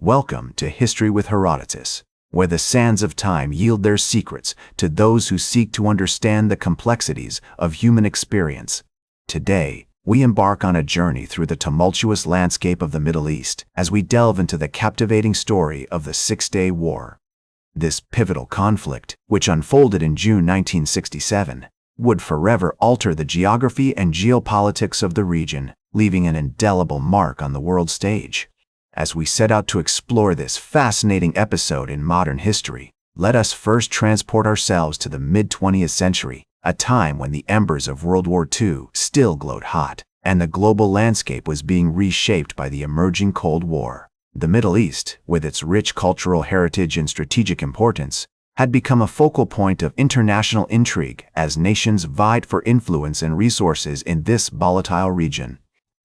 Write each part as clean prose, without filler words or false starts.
Welcome to History with Herodotus, where the sands of time yield their secrets to those who seek to understand the complexities of human experience. Today, we embark on a journey through the tumultuous landscape of the Middle East as we delve into the captivating story of the Six-Day War. This pivotal conflict, which unfolded in June 1967, would forever alter the geography and geopolitics of the region, leaving an indelible mark on the world stage. As we set out to explore this fascinating episode in modern history, let us first transport ourselves to the mid-20th century, a time when the embers of World War II still glowed hot, and the global landscape was being reshaped by the emerging Cold War. The Middle East, with its rich cultural heritage and strategic importance, had become a focal point of international intrigue as nations vied for influence and resources in this volatile region.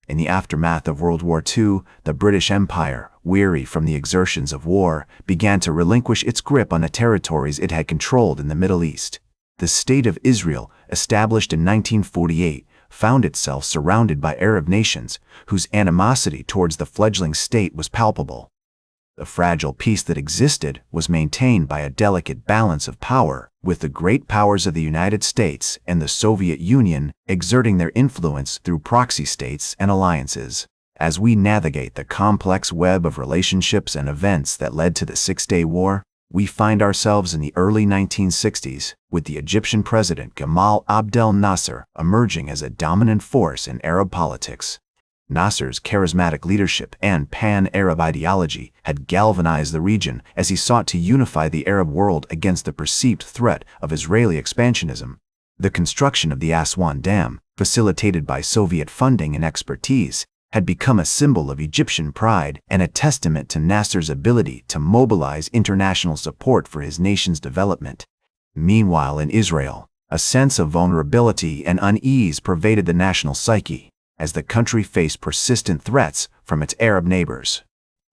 In the aftermath of World War II, the British Empire, weary from the exertions of war, began to relinquish its grip on the territories it had controlled in the Middle East. The State of Israel, established in 1948, found itself surrounded by Arab nations whose animosity towards the fledgling state was palpable. The fragile peace that existed was maintained by a delicate balance of power, with the great powers of the United States and the Soviet Union exerting their influence through proxy states and alliances. As we navigate the complex web of relationships and events that led to the Six-Day War, we find ourselves in the early 1960s, with the Egyptian president Gamal Abdel Nasser emerging as a dominant force in Arab politics. Nasser's charismatic leadership and pan-Arab ideology had galvanized the region as he sought to unify the Arab world against the perceived threat of Israeli expansionism. The construction of the Aswan Dam, facilitated by Soviet funding and expertise, had become a symbol of Egyptian pride and a testament to Nasser's ability to mobilize international support for his nation's development. Meanwhile, in Israel, a sense of vulnerability and unease pervaded the national psyche, as the country faced persistent threats from its Arab neighbors.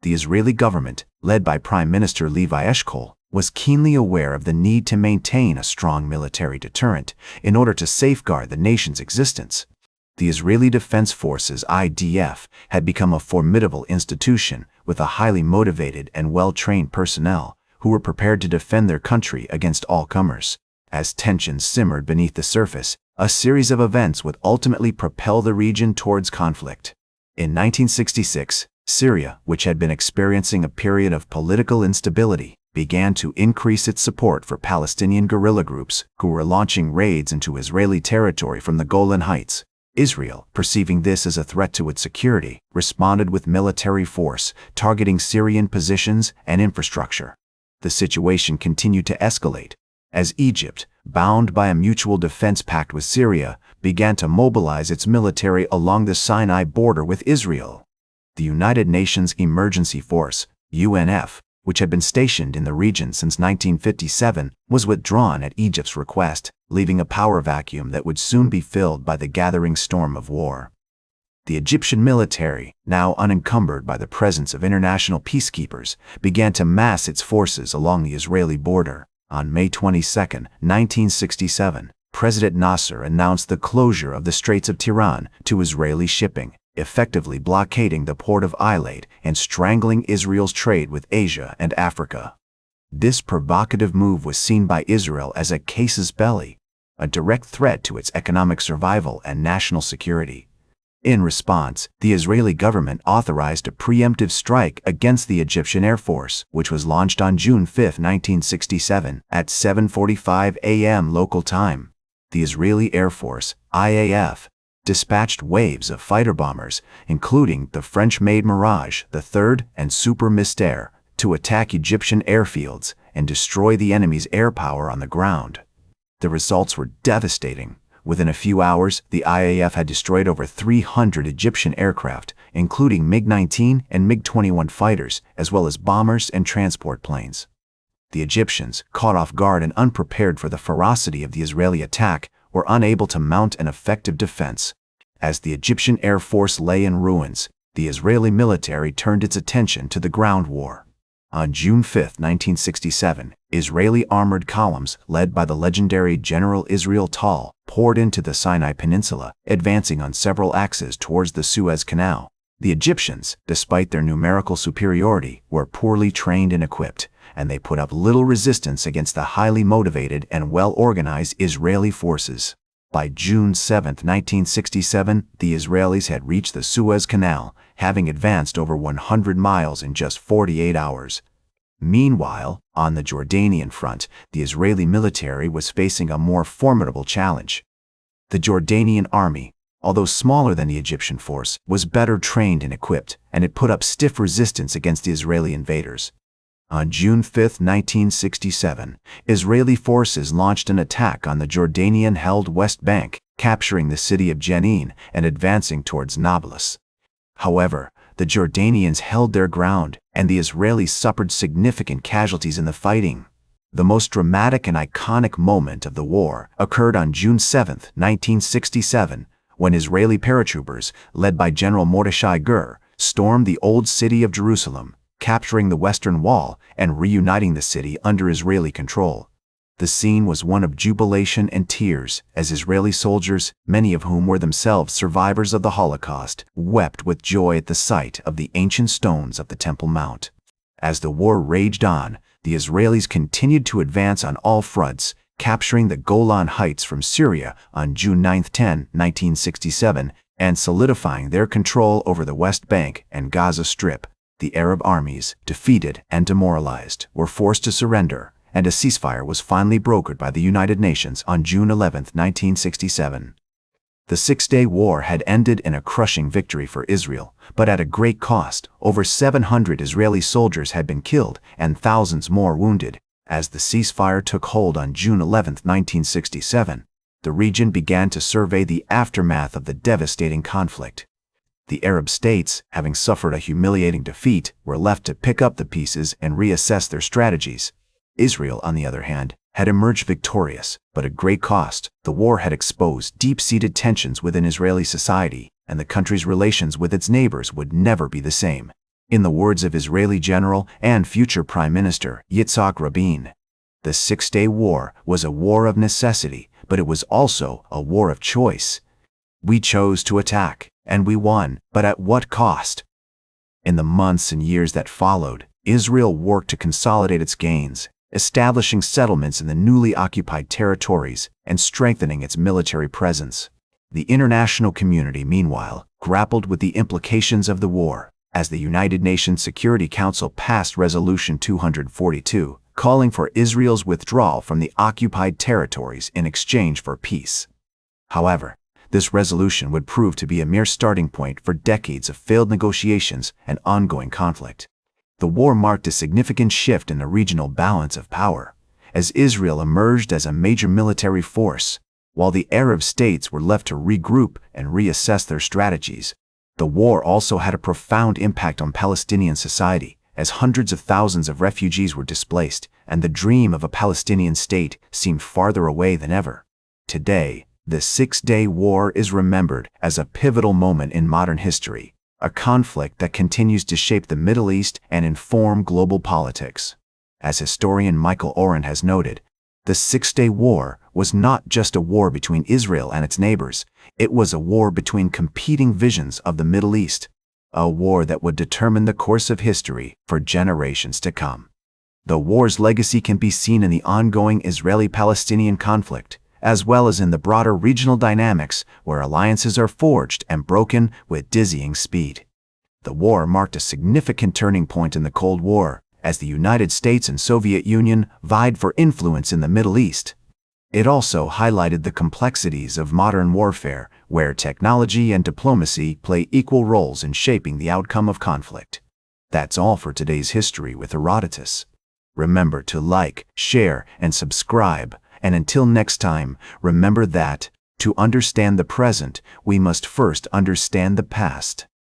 The Israeli government, led by Prime Minister Levi Eshkol, was keenly aware of the need to maintain a strong military deterrent in order to safeguard the nation's existence. The Israeli Defense Forces (IDF) had become a formidable institution with a highly motivated and well-trained personnel who were prepared to defend their country against all comers. As tensions simmered beneath the surface, a series of events would ultimately propel the region towards conflict. In 1966, Syria, which had been experiencing a period of political instability, began to increase its support for Palestinian guerrilla groups who were launching raids into Israeli territory from the Golan Heights. Israel, perceiving this as a threat to its security, responded with military force, targeting Syrian positions and infrastructure. The situation continued to escalate as Egypt, bound by a mutual defense pact with Syria, began to mobilize its military along the Sinai border with Israel. The United Nations Emergency Force, UNF, which had been stationed in the region since 1957, was withdrawn at Egypt's request, leaving a power vacuum that would soon be filled by the gathering storm of war. The Egyptian military, now unencumbered by the presence of international peacekeepers, began to mass its forces along the Israeli border. On May 22, 1967, President Nasser announced the closure of the Straits of Tiran to Israeli shipping, effectively blockading the port of Eilat and strangling Israel's trade with Asia and Africa. This provocative move was seen by Israel as a casus belli, a direct threat to its economic survival and national security. In response, the Israeli government authorized a preemptive strike against the Egyptian Air Force, which was launched on June 5, 1967, at 7:45 a.m. local time. The Israeli Air Force, IAF, dispatched waves of fighter bombers, including the French-made Mirage, the Third, and Super Mystère, to attack Egyptian airfields and destroy the enemy's air power on the ground. The results were devastating. Within a few hours, the IAF had destroyed over 300 Egyptian aircraft, including MiG-19 and MiG-21 fighters, as well as bombers and transport planes. The Egyptians, caught off guard and unprepared for the ferocity of the Israeli attack, were unable to mount an effective defense. As the Egyptian Air Force lay in ruins, the Israeli military turned its attention to the ground war. On June 5, 1967, Israeli armored columns, led by the legendary General Israel Tal, poured into the Sinai Peninsula, advancing on several axes towards the Suez Canal. The Egyptians, despite their numerical superiority, were poorly trained and equipped, and they put up little resistance against the highly motivated and well-organized Israeli forces. By June 7, 1967, the Israelis had reached the Suez Canal, having advanced over 100 miles in just 48 hours. Meanwhile, on the Jordanian front, the Israeli military was facing a more formidable challenge. The Jordanian army, although smaller than the Egyptian force, was better trained and equipped, and it put up stiff resistance against the Israeli invaders. On June 5, 1967, Israeli forces launched an attack on the Jordanian-held West Bank, capturing the city of Jenin and advancing towards Nablus. However, the Jordanians held their ground, and the Israelis suffered significant casualties in the fighting. The most dramatic and iconic moment of the war occurred on June 7, 1967, when Israeli paratroopers, led by General Mordechai Gur, stormed the Old City of Jerusalem, capturing the Western Wall and reuniting the city under Israeli control. The scene was one of jubilation and tears as Israeli soldiers, many of whom were themselves survivors of the Holocaust, wept with joy at the sight of the ancient stones of the Temple Mount. As the war raged on, the Israelis continued to advance on all fronts, capturing the Golan Heights from Syria on June 9–10, 1967, and solidifying their control over the West Bank and Gaza Strip. The Arab armies, defeated and demoralized, were forced to surrender, and a ceasefire was finally brokered by the United Nations on June 11, 1967. The Six-Day War had ended in a crushing victory for Israel, but at a great cost. Over 700 Israeli soldiers had been killed and thousands more wounded. As the ceasefire took hold on June 11, 1967, the region began to survey the aftermath of the devastating conflict. The Arab states, having suffered a humiliating defeat, were left to pick up the pieces and reassess their strategies. Israel, on the other hand, had emerged victorious, but at great cost. The war had exposed deep-seated tensions within Israeli society, and the country's relations with its neighbors would never be the same. In the words of Israeli General and future Prime Minister Yitzhak Rabin, the Six-Day War was a war of necessity, but it was also a war of choice. We chose to attack, and we won, but at what cost? In the months and years that followed, Israel worked to consolidate its gains, establishing settlements in the newly occupied territories and strengthening its military presence. The international community, meanwhile, grappled with the implications of the war, as the United Nations Security Council passed Resolution 242, calling for Israel's withdrawal from the occupied territories in exchange for peace. However, this resolution would prove to be a mere starting point for decades of failed negotiations and ongoing conflict. The war marked a significant shift in the regional balance of power, as Israel emerged as a major military force, while the Arab states were left to regroup and reassess their strategies. The war also had a profound impact on Palestinian society, as hundreds of thousands of refugees were displaced, and the dream of a Palestinian state seemed farther away than ever. Today, the Six-Day War is remembered as a pivotal moment in modern history, a conflict that continues to shape the Middle East and inform global politics. As historian Michael Oren has noted, the Six-Day War was not just a war between Israel and its neighbors, it was a war between competing visions of the Middle East, a war that would determine the course of history for generations to come. The war's legacy can be seen in the ongoing Israeli-Palestinian conflict, as well as in the broader regional dynamics where alliances are forged and broken with dizzying speed. The war marked a significant turning point in the Cold War, as the United States and Soviet Union vied for influence in the Middle East. It also highlighted the complexities of modern warfare, where technology and diplomacy play equal roles in shaping the outcome of conflict. That's all for today's History with Herodotus. Remember to like, share, and subscribe. And until next time, remember that, to understand the present, we must first understand the past.